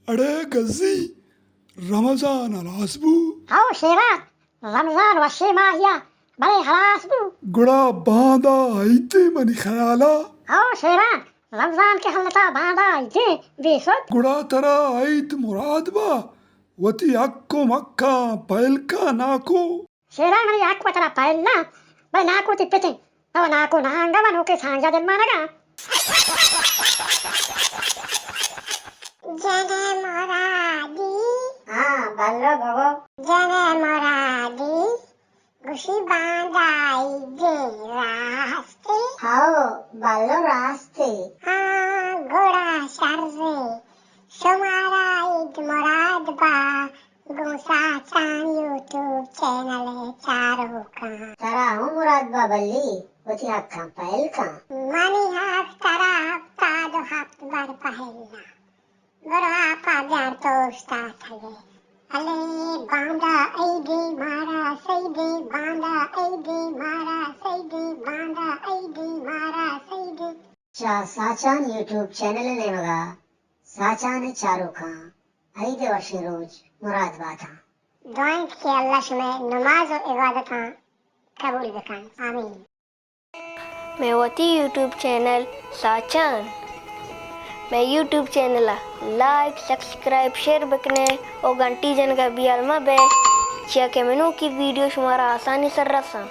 अरे गजी रमजान अलासबू هاو شيرات رمضان والشيماهية بلي خلاص بو गुड़ा बांदा आईते मनी ख्याला هاو شيرات رمضان के हलता बांधा इजे बेसुद गुड़ा तरा आईत मुरादबा वती अक्को मक्का पैलका नाको شيرات من ياك وترى بايلا بل ناكو تبتين أو ناكو نهانغا ونوكي سانجا دل مانغا जने मोरादी हाँ बल्लो गोगो जने मोरादी गुशी बांधाई जे रास्ते हाओ बल्लो रास्ते हाँ घोड़ा सर्रे सुमारा ईद मुराद बा गुसा चान यूट्यूब चैनल चारों का तरा हूँ मुराद बाबली वती अक्का पैल का मनी हाथ तरा हफ्ता दो हफ्त बर पहला बड़ा पाजार तो उस्ता थले अले बांधा ऐदे मारा सईदे बांधा ऐदे मारा सईदे बांधा ऐदे मारा सईदे साचान यूट्यूब चैनल ने मगा साचान चारों का ಐದೇ ವರ್ಷ रोज मुराद बाता दुआएं के अल्लाह में नमाज और इबादत कबूल बखान आमीन मेवती यूट्यूब चैनल साचान मैं YouTube channel like subscribe share बकने और घंटी जन का भी अलमा बे चिया के मेनू की वीडियो शुमारा आसानी से रसा